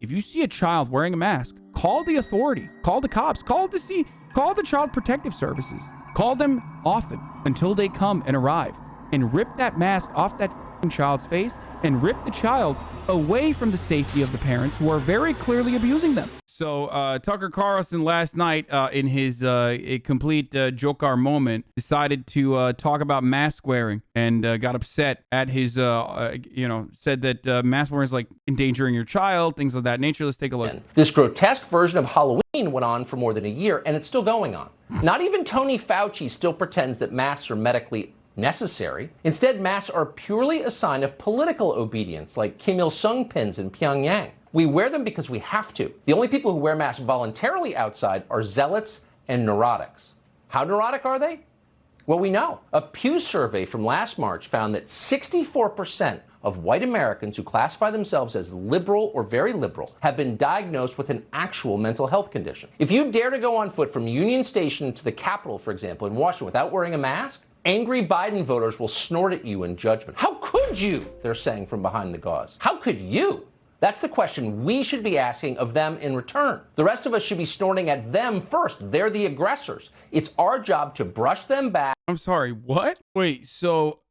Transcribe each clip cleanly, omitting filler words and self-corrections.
if you see a child wearing a mask, call the authorities, call the cops, call the Child Protective Services. Call them often until they come and arrive and rip that mask off that child's face and rip the child away from the safety of the parents who are very clearly abusing them. So Tucker Carlson last night in his a complete Jokar moment decided to talk about mask wearing and got upset at his, said that mask wearing is like endangering your child, things of that nature. Let's take a look. This grotesque version of Halloween went on for more than a year, and it's still going on. Not even Tony Fauci still pretends that masks are medically necessary. Instead, masks are purely a sign of political obedience, like Kim Il-sung pins in Pyongyang. We wear them because we have to. The only people who wear masks voluntarily outside are zealots and neurotics. How neurotic are they? Well, we know. A Pew survey from last March found that 64% of white Americans who classify themselves as liberal or very liberal have been diagnosed with an actual mental health condition. If you dare to go on foot from Union Station to the Capitol, for example, in Washington without wearing a mask, angry Biden voters will snort at you in judgment. How could you? They're saying from behind the gauze. How could you? That's the question we should be asking of them in return. The rest of us should be snorting at them first. They're the aggressors. It's our job to brush them back. I'm sorry, what? Wait, so,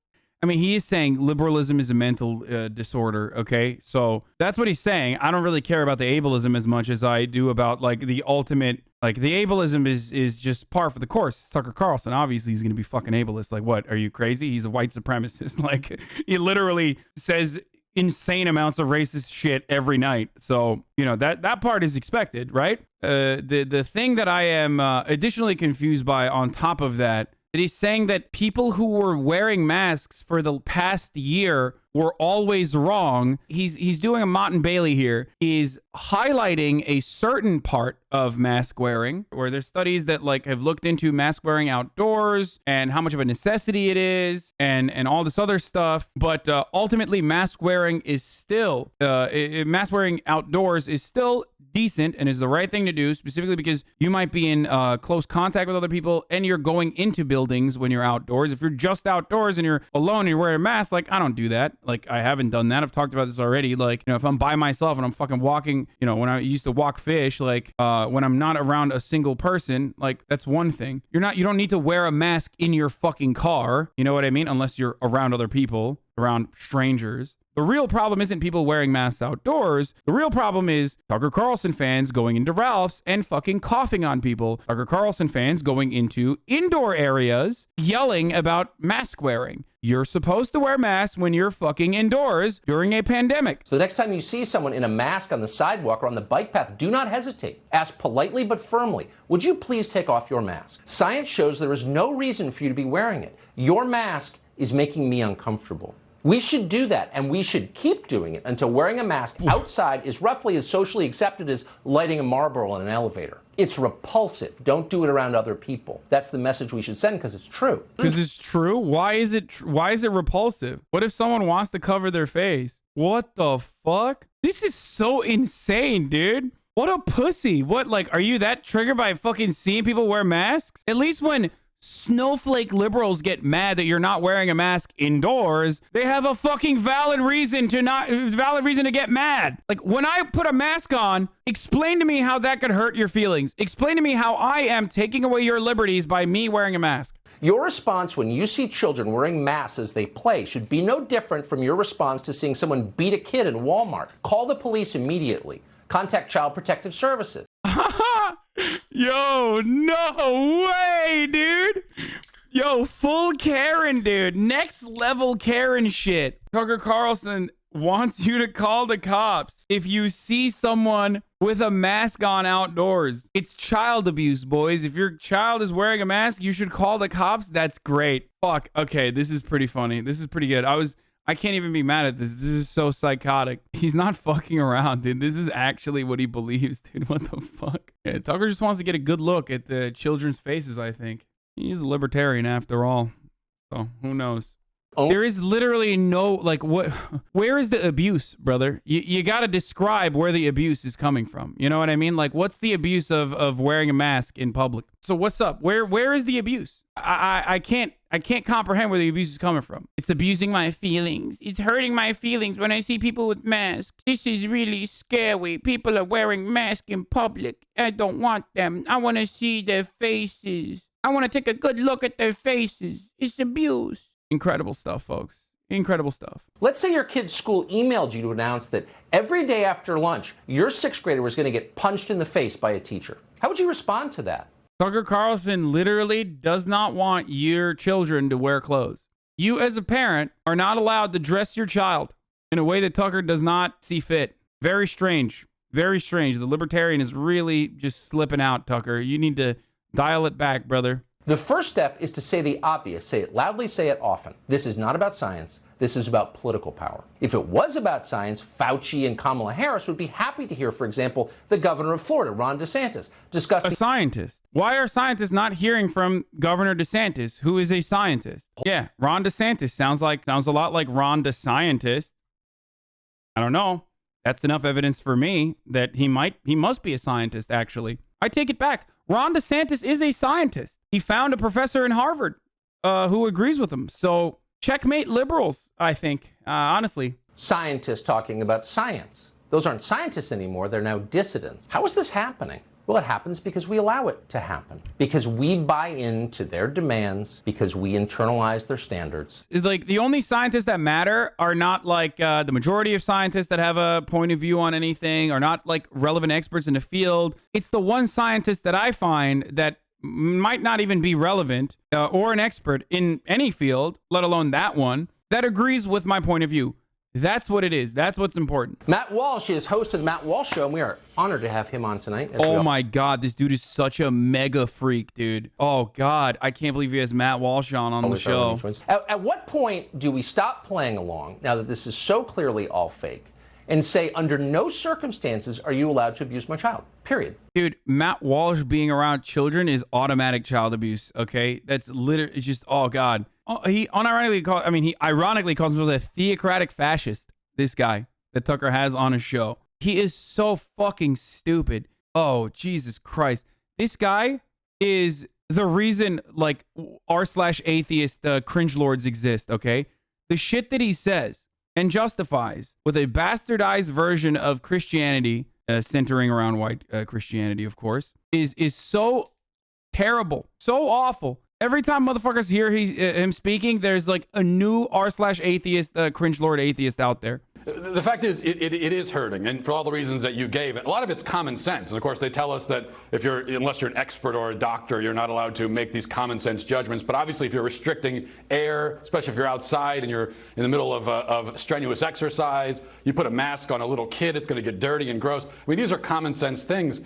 I mean, he is saying liberalism is a mental disorder, okay? So that's what he's saying. I don't really care about the ableism as much as I do about, like, the ultimate, like, the ableism is just par for the course. Tucker Carlson, obviously, he's going to be fucking ableist. Like, what? Are you crazy? He's a white supremacist. Like, he literally says insane amounts of racist shit every night. So, you know, that part is expected, right? The thing that I am additionally confused by on top of that he's saying that people who were wearing masks for the past year were always wrong. He's doing a Mott and Bailey here. He's highlighting a certain part of mask wearing where there's studies that like have looked into mask wearing outdoors and how much of a necessity it is and all this other stuff. But ultimately mask wearing is still mask wearing outdoors is still decent and is the right thing to do, specifically because you might be in close contact with other people and you're going into buildings when you're outdoors. If you're just outdoors and you're alone and you're wearing a mask, like I don't do that. Like I haven't done that. I've talked about this already. Like, you know, if I'm by myself and I'm fucking walking, you know, when I used to walk fish, like when I'm not around a single person, like that's one thing. You don't need to wear a mask in your fucking car. You know what I mean? Unless you're around other people, around strangers. The real problem isn't people wearing masks outdoors. The real problem is Tucker Carlson fans going into Ralph's and fucking coughing on people. Tucker Carlson fans going into indoor areas yelling about mask wearing. You're supposed to wear masks when you're fucking indoors during a pandemic. So the next time you see someone in a mask on the sidewalk or on the bike path, do not hesitate. Ask politely but firmly, would you please take off your mask? Science shows there is no reason for you to be wearing it. Your mask is making me uncomfortable. We should do that, and we should keep doing it until wearing a mask outside is roughly as socially accepted as lighting a Marlboro in an elevator. It's repulsive. Don't do it around other people. That's the message we should send because it's true. Because it's true? Why is it repulsive? What if someone wants to cover their face? What the fuck? This is so insane, dude. What a pussy. What, like, are you that triggered by fucking seeing people wear masks? At least when snowflake liberals get mad that you're not wearing a mask indoors, they have a fucking valid reason to get mad. Like when I put a mask on, explain to me how that could hurt your feelings. Explain to me how I am taking away your liberties by me wearing a mask. Your response when you see children wearing masks as they play should be no different from your response to seeing someone beat a kid in Walmart. Call the police immediately. Contact Child Protective Services. Yo, no way, dude. Yo, full Karen, dude. Next level Karen shit. Tucker Carlson wants you to call the cops if you see someone with a mask on outdoors. It's child abuse, boys. If your child is wearing a mask, you should call the cops. That's great. Fuck. Okay, this is pretty funny. This is pretty good. I can't even be mad at this. This is so psychotic. He's not fucking around, dude. This is actually what he believes, dude. What the fuck? Yeah, Tucker just wants to get a good look at the children's faces, I think. He's a libertarian after all. So, who knows? There is literally no, like, where is the abuse, brother? You got to describe where the abuse is coming from. You know what I mean? Like, what's the abuse of wearing a mask in public? So what's up? Where is the abuse? I can't comprehend where the abuse is coming from. It's abusing my feelings. It's hurting my feelings when I see people with masks. This is really scary. People are wearing masks in public. I don't want them. I want to see their faces. I want to take a good look at their faces. It's abuse. Incredible stuff, folks. Incredible stuff. Let's say your kid's school emailed you to announce that every day after lunch, your sixth grader was going to get punched in the face by a teacher. How would you respond to that? Tucker Carlson literally does not want your children to wear clothes. You as a parent are not allowed to dress your child in a way that Tucker does not see fit. Very strange. Very strange. The libertarian is really just slipping out, Tucker. You need to dial it back, brother. The first step is to say the obvious. Say it loudly, say it often. This is not about science. This is about political power. If it was about science, Fauci and Kamala Harris would be happy to hear, for example, the governor of Florida, Ron DeSantis, discuss a scientist. Why are scientists not hearing from Governor DeSantis, who is a scientist? Yeah, Ron DeSantis sounds a lot like Ron the scientist. I don't know. That's enough evidence for me that he must be a scientist, actually. I take it back. Ron DeSantis is a scientist. He found a professor in Harvard who agrees with him. So checkmate liberals, I think, honestly. Scientists talking about science. Those aren't scientists anymore. They're now dissidents. How is this happening? Well, it happens because we allow it to happen. Because we buy into their demands. Because we internalize their standards. Like, the only scientists that matter are not like the majority of scientists that have a point of view on anything, are not like relevant experts in the field. It's the one scientist that I find that might not even be relevant or an expert in any field, let alone that one, that agrees with my point of view. That's what it is. That's what's important. Matt Walsh is host of the Matt Walsh Show, and we are honored to have him on tonight. Oh my God, this dude is such a mega freak, dude. Oh God, I can't believe he has Matt Walsh on the show. At what point do we stop playing along, now that this is so clearly all fake, and say, under no circumstances are you allowed to abuse my child, period? Dude, Matt Walsh being around children is automatic child abuse, okay? That's literally, it's just, oh God. He ironically calls himself a theocratic fascist, this guy that Tucker has on his show. He is so fucking stupid. Oh, Jesus Christ. This guy is the reason, like, r/atheist cringe lords exist, okay? The shit that he says and justifies with a bastardized version of Christianity, centering around white Christianity, of course, is so terrible, so awful. Every time motherfuckers hear him speaking, there's like a new r/atheist, cringe lord atheist out there. The fact is, it is hurting, and for all the reasons that you gave. A lot of it's common sense, and of course they tell us that unless you're an expert or a doctor, you're not allowed to make these common sense judgments. But obviously, if you're restricting air, especially if you're outside and you're in the middle of strenuous exercise, you put a mask on a little kid, it's going to get dirty and gross. I mean, these are common sense things.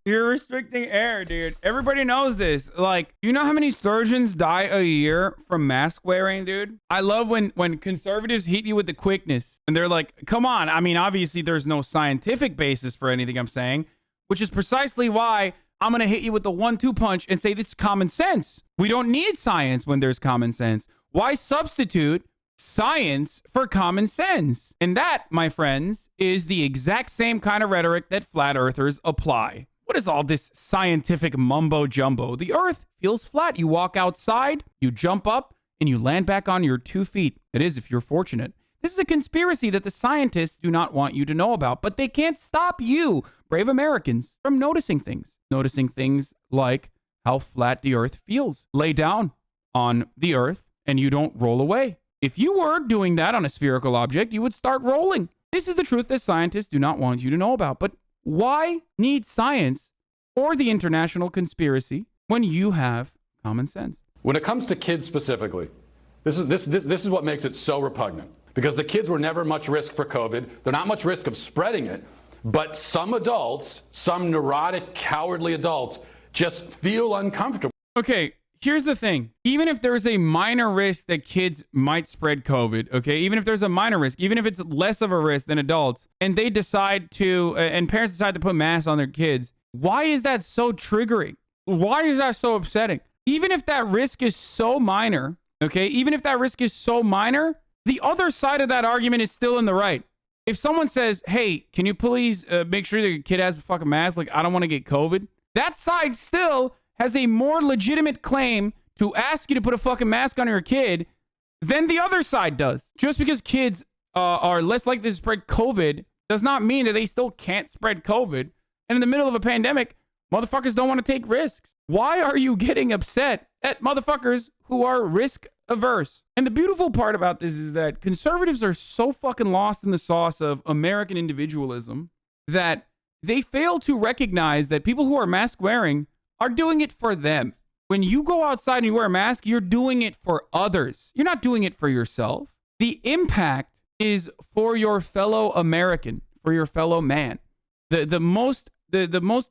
You're restricting air, dude. Everybody knows this. Like, you know how many surgeons die a year from mask wearing, dude? I love when conservatives hit you with the quickness and they're like, come on. I mean, obviously there's no scientific basis for anything I'm saying, which is precisely why I'm going to hit you with the 1-2 punch and say this is common sense. We don't need science when there's common sense. Why substitute science for common sense? And that, my friends, is the exact same kind of rhetoric that flat earthers apply. What is all this scientific mumbo jumbo? The earth feels flat. You walk outside, you jump up, and you land back on your 2 feet. It is if you're fortunate. This is a conspiracy that the scientists do not want you to know about, but they can't stop you, brave Americans, from noticing things. Noticing things like how flat the earth feels. Lay down on the earth and you don't roll away. If you were doing that on a spherical object, you would start rolling. This is the truth that scientists do not want you to know about, but why need science or the international conspiracy when you have common sense? When it comes to kids specifically, this is what makes it so repugnant. Because the kids were never much risk for COVID. They're not much risk of spreading it. But some adults, some neurotic, cowardly adults, just feel uncomfortable. Okay, here's the thing. Even if there's a minor risk that kids might spread COVID, okay, even if there's a minor risk, even if it's less of a risk than adults, and they decide to, and parents decide to put masks on their kids, why is that so triggering? Why is that so upsetting? even if that risk is so minor, okay, even if that risk is so minor, the other side of that argument is still in the right. If someone says, hey, can you please make sure that your kid has a fucking mask? Like, I don't want to get COVID. That side still has a more legitimate claim to ask you to put a fucking mask on your kid than the other side does. Just because kids are less likely to spread COVID does not mean that they still can't spread COVID. And in the middle of a pandemic, motherfuckers don't want to take risks. Why are you getting upset at motherfuckers who are risk averse? And the beautiful part about this is that conservatives are so fucking lost in the sauce of American individualism that they fail to recognize that people who are mask wearing are doing it for them. When you go outside and you wear a mask, you're doing it for others. You're not doing it for yourself. The impact is for your fellow American, for your fellow man. The most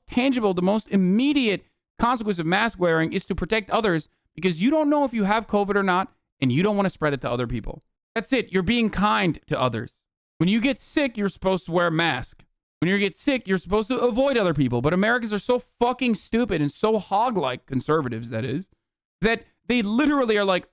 tangible, the most immediate consequence of mask wearing is to protect others because you don't know if you have COVID or not, and you don't want to spread it to other people. That's it. You're being kind to others. When you get sick, you're supposed to wear a mask. When you get sick, you're supposed to avoid other people. But Americans are so fucking stupid and so hog-like, conservatives that is, that they literally are like,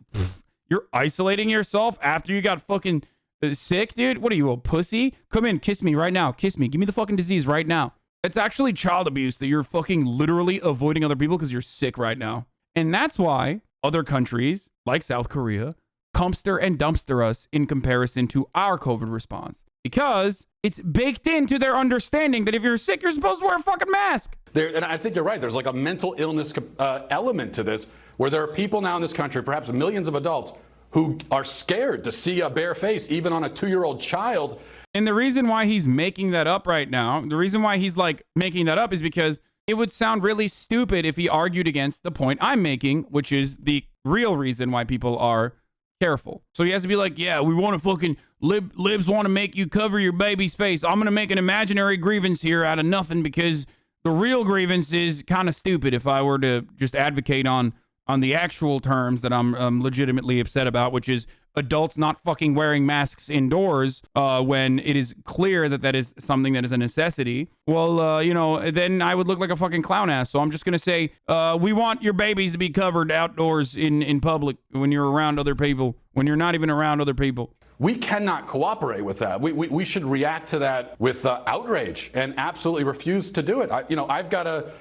you're isolating yourself after you got fucking sick, dude? What are you, a pussy? Come in, kiss me right now. Kiss me. Give me the fucking disease right now. It's actually child abuse that you're fucking literally avoiding other people because you're sick right now. And that's why other countries, like South Korea, dumpster and dumpster us in comparison to our COVID response. Because it's baked into their understanding that if you're sick, you're supposed to wear a fucking mask. And I think you're right. There's like a mental illness element to this, where there are people now in this country, perhaps millions of adults, who are scared to see a bare face, even on a 2-year-old child. And the reason why he's making that up right now, the reason why he's like making that up is because it would sound really stupid if he argued against the point I'm making, which is the real reason why people are careful. So he has to be like, yeah, we want to fucking libs want to make you cover your baby's face. I'm going to make an imaginary grievance here out of nothing because the real grievance is kind of stupid if I were to just advocate on the actual terms that I'm legitimately upset about, which is adults not fucking wearing masks indoors when it is clear that that is something that is a necessity. Well, then I would look like a fucking clown ass. So I'm just going to say, we want your babies to be covered outdoors in public when you're around other people, when you're not even around other people. We cannot cooperate with that. We should react to that with outrage and absolutely refuse to do it. I've got a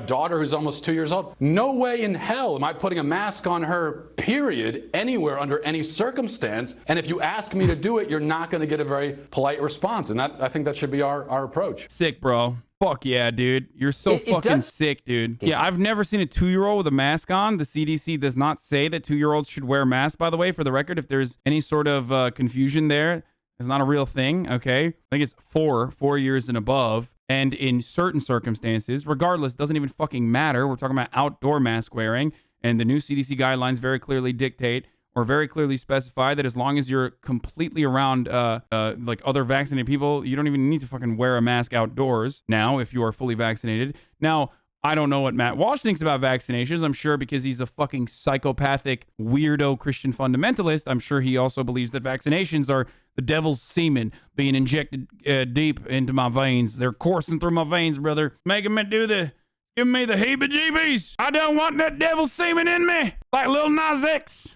daughter who's almost 2 years old. No way in hell am I putting a mask on her, period, anywhere under any circumstance. And if you ask me to do it, you're not going to get a very polite response. And I think that should be our approach. Sick, bro. Fuck yeah, dude. You're so fucking sick, dude. Yeah, I've never seen a 2-year-old with a mask on. The CDC does not say that 2-year-olds should wear masks, by the way, for the record. If there's any sort of confusion there, it's not a real thing, okay? I think it's 4 years and above. And in certain circumstances, regardless, doesn't even fucking matter. We're talking about outdoor mask wearing. And the new CDC guidelines very clearly dictate or very clearly specify that as long as you're completely around like other vaccinated people, you don't even need to fucking wear a mask outdoors now if you are fully vaccinated. Now, I don't know what Matt Walsh thinks about vaccinations. I'm sure because he's a fucking psychopathic, weirdo Christian fundamentalist, I'm sure he also believes that vaccinations are the devil's semen being injected deep into my veins. They're coursing through my veins, brother. Making me give me the heebie-jeebies. I don't want that devil's semen in me. Like Lil Nas X.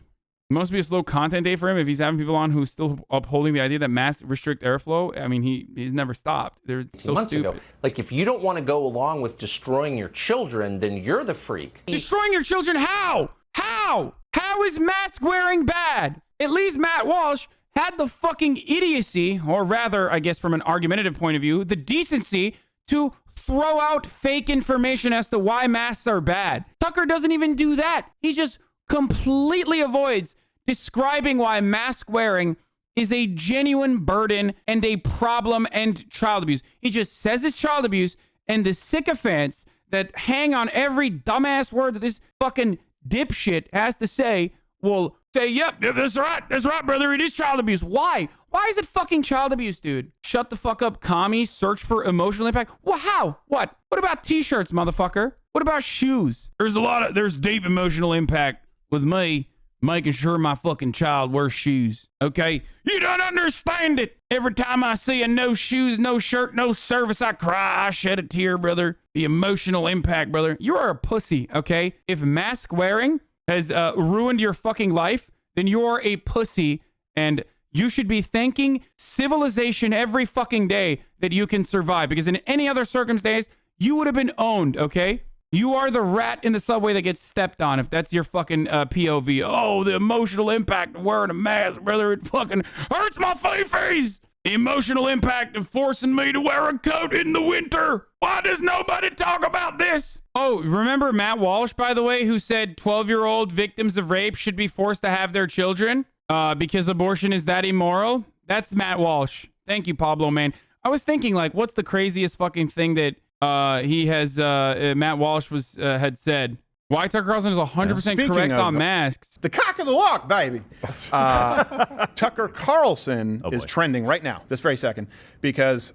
It must be a slow content day for him if he's having people on who's still upholding the idea that masks restrict airflow. I mean, he's never stopped. They're so months stupid. ago. Like, if you don't want to go along with destroying your children, then you're the freak. Destroying your children? How? How? How is mask wearing bad? At least Matt Walsh had the fucking idiocy, or rather, I guess from an argumentative point of view, the decency to throw out fake information as to why masks are bad. Tucker doesn't even do that. He just completely avoids describing why mask wearing is a genuine burden and a problem and child abuse. He just says it's child abuse, and the sycophants that hang on every dumbass word that this fucking dipshit has to say will say, yep, that's right, brother, it is child abuse. Why? Why is it fucking child abuse, dude? Shut the fuck up, commie. Search for emotional impact. Well, how? What? What about t-shirts, motherfucker? What about shoes? There's deep emotional impact with me making sure my fucking child wears shoes. Okay? You don't understand it. Every time I see a no shoes, no shirt, no service, I cry. I shed a tear, brother. The emotional impact, brother. You are a pussy, okay? If mask wearing has ruined your fucking life, then you are a pussy, and you should be thanking civilization every fucking day that you can survive, because in any other circumstance, you would have been owned, okay? You are the rat in the subway that gets stepped on, if that's your fucking POV. Oh, the emotional impact of wearing a mask, brother. It fucking hurts my face. The emotional impact of forcing me to wear a coat in the winter. Why does nobody talk about this? Oh, remember Matt Walsh, by the way, who said 12-year-old victims of rape should be forced to have their children because abortion is that immoral? That's Matt Walsh. Thank you, Pablo, man. I was thinking, like, what's the craziest fucking thing that Matt Walsh had said? Why Tucker Carlson is 100% correct on masks. The cock of the walk, baby. Tucker Carlson is trending right now, this very second, because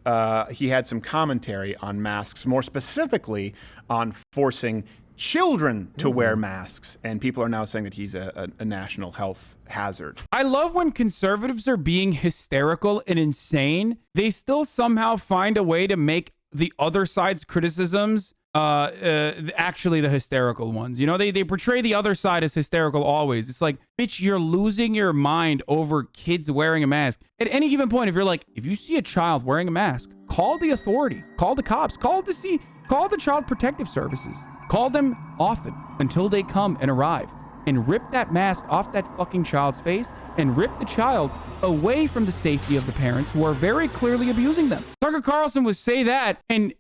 he had some commentary on masks, more specifically on forcing children to wear masks. And people are now saying that he's a national health hazard. I love when conservatives are being hysterical and insane. They still somehow find a way to make the other side's criticisms actually the hysterical ones. You know, they portray the other side as hysterical always. It's like, bitch, you're losing your mind over kids wearing a mask. At any given point, if you see a child wearing a mask, call the authorities, call the cops, call the Child Protective Services. Call them often until they come and arrive and rip that mask off that fucking child's face and rip the child away from the safety of the parents who are very clearly abusing them. Tucker Carlson would say that, and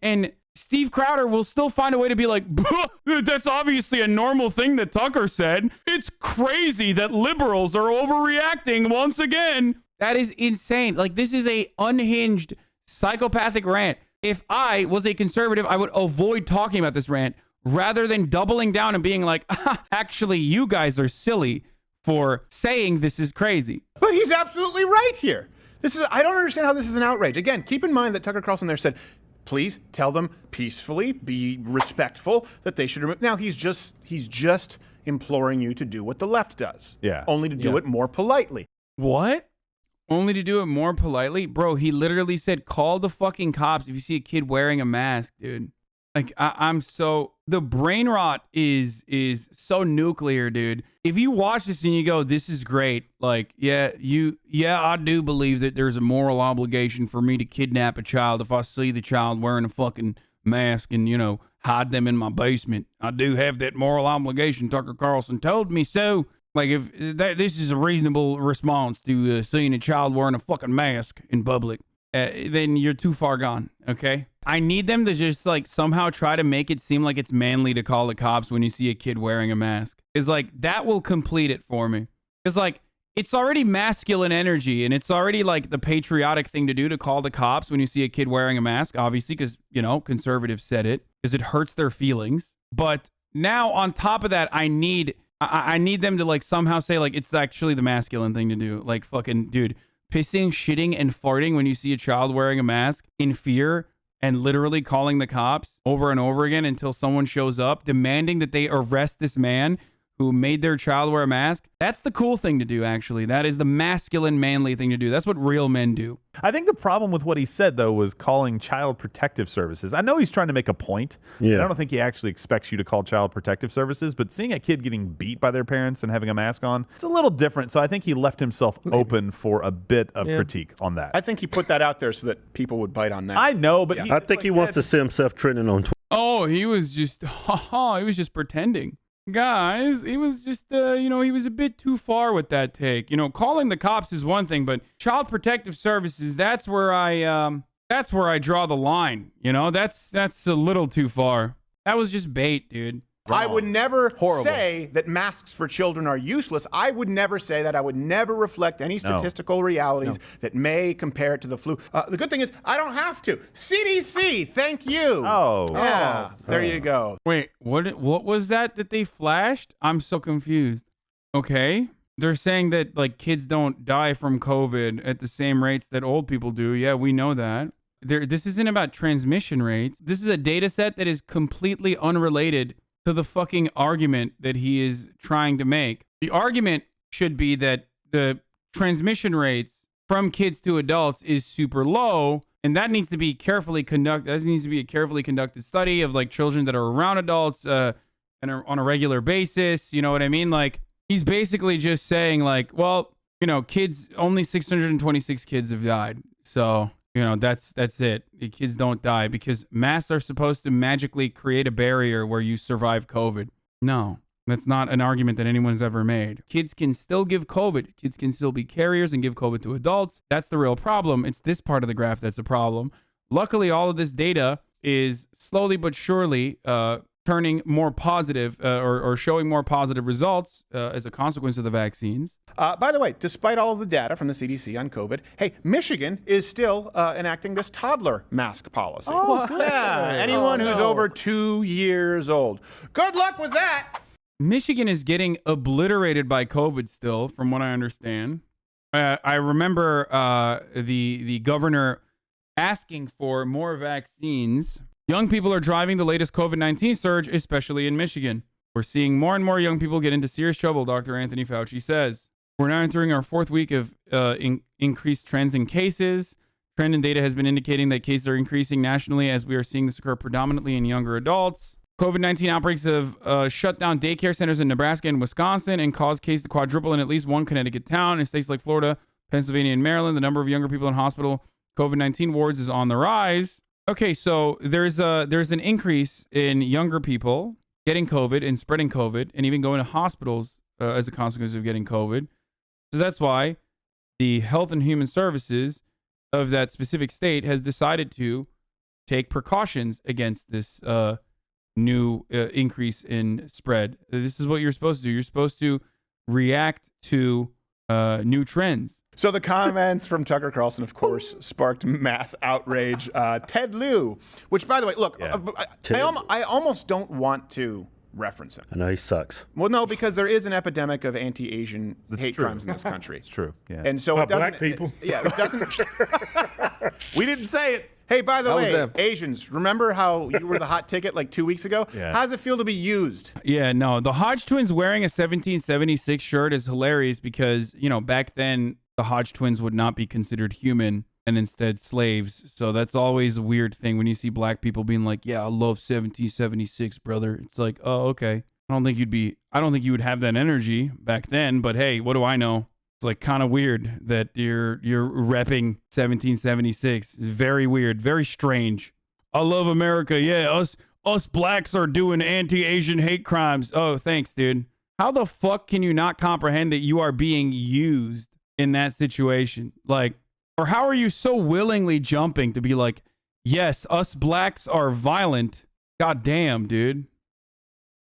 Steve Crowder will still find a way to be like, that's obviously a normal thing that Tucker said. It's crazy that liberals are overreacting once again. That is insane. Like, this is a unhinged psychopathic rant. If I was a conservative, I would avoid talking about this rant rather than doubling down and being like, actually, you guys are silly for saying this is crazy. But he's absolutely right here. I don't understand how this is an outrage. Again, keep in mind that Tucker Carlson there said, please tell them peacefully, be respectful, that they should remove. Now he's just imploring you to do what the left does. Yeah. Only to do it more politely. What? Only to do it more politely? Bro, he literally said, call the fucking cops if you see a kid wearing a mask, dude. Like, I'm so... The brain rot is so nuclear, dude. If you watch this and you go, this is great. Like, yeah, I do believe that there's a moral obligation for me to kidnap a child if I see the child wearing a fucking mask and, you know, hide them in my basement. I do have that moral obligation. Tucker Carlson told me so. Like, if this is a reasonable response to seeing a child wearing a fucking mask in public, then you're too far gone, okay? I need them to just, like, somehow try to make it seem like it's manly to call the cops when you see a kid wearing a mask. It's like, that will complete it for me. It's like, it's already masculine energy, and it's already, like, the patriotic thing to do to call the cops when you see a kid wearing a mask, obviously, because, you know, conservatives said it, because it hurts their feelings. But now, on top of that, I need them to, like, somehow say, like, it's actually the masculine thing to do. Like, fucking, dude, pissing, shitting, and farting when you see a child wearing a mask in fear and literally calling the cops over and over again until someone shows up, demanding that they arrest this man who made their child wear a mask. That's the cool thing to do, actually. That is the masculine, manly thing to do. That's what real men do. I think the problem with what he said, though, was calling Child Protective Services. I know he's trying to make a point. Yeah. I don't think he actually expects you to call Child Protective Services, but seeing a kid getting beat by their parents and having a mask on, it's a little different. So I think he left himself open for a bit of critique on that. I think he put that out there so that people would bite on that. I know, but I think he wants to see himself trending on Twitter. Oh, he was just pretending. Guys, he was just, he was a bit too far with that take. You know, calling the cops is one thing, but Child Protective Services, that's where I draw the line. You know, that's a little too far. That was just bait, dude. I would never say that masks for children are useless. I would never say that. I would never reflect any statistical realities that may compare it to the flu. The good thing is I don't have to. CDC, thank you. There you go. Wait, what was that they flashed? I'm so confused. Okay. They're saying that, like, kids don't die from COVID at the same rates that old people do. Yeah, we know that. This isn't about transmission rates. This is a data set that is completely unrelated to the fucking argument that he is trying to make. The argument should be that the transmission rates from kids to adults is super low And that needs to be carefully conducted. That needs to be a carefully conducted study of like children that are around adults and are on a regular basis. You know what I mean? Like he's basically just saying like, well, you know, kids, only 626 kids have died. So, you know, that's it. The kids don't die because masks are supposed to magically create a barrier where you survive COVID. No, that's not an argument that anyone's ever made. Kids can still give COVID. Kids can still be carriers and give COVID to adults. That's the real problem. It's this part of the graph that's a problem. Luckily, all of this data is slowly but surely turning more positive or showing more positive results as a consequence of the vaccines. By the way, despite all of the data from the CDC on COVID, hey, Michigan is still enacting this toddler mask policy. Oh, yeah. Anyone who's over 2 years old. Good luck with that. Michigan is getting obliterated by COVID still, from what I understand. I remember the governor asking for more vaccines. Young people are driving the latest COVID-19 surge, especially in Michigan. We're seeing more and more young people get into serious trouble, Dr. Anthony Fauci says. We're now entering our fourth week of increased trends in cases. Trend and data has been indicating that cases are increasing nationally as we are seeing this occur predominantly in younger adults. COVID-19 outbreaks have shut down daycare centers in Nebraska and Wisconsin and caused cases to quadruple in at least one Connecticut town. In states like Florida, Pennsylvania, and Maryland, the number of younger people in hospital COVID-19 wards is on the rise. Okay, so there's an increase in younger people getting COVID and spreading COVID and even going to hospitals as a consequence of getting COVID. So that's why the Health and Human Services of that specific state has decided to take precautions against this new increase in spread. This is what you're supposed to do. You're supposed to react to new trends. So the comments from Tucker Carlson, of course, sparked mass outrage. Ted Lieu, which, by the way, look, I almost don't want to reference him. I know he sucks. Well, no, because there is an epidemic of anti-Asian hate crimes in this country. It's true. Yeah. And so it doesn't. Black people. It doesn't. We didn't say it. Hey, by the way, them. Asians, remember how you were the hot ticket like 2 weeks ago? Yeah. How does it feel to be used? Yeah, no, the Hodge twins wearing a 1776 shirt is hilarious because, you know, back then the Hodge twins would not be considered human and instead slaves. So that's always a weird thing when you see black people being like, yeah, I love 1776, brother. It's like, oh, okay. I don't think you would have that energy back then, but hey, what do I know? It's like kind of weird that you're repping 1776. It's very weird, very strange. I love America. Yeah, us blacks are doing anti-Asian hate crimes. Oh, thanks, dude. How the fuck can you not comprehend that you are being used in that situation? Like, or how are you so willingly jumping to be like, yes, us blacks are violent. God damn, dude.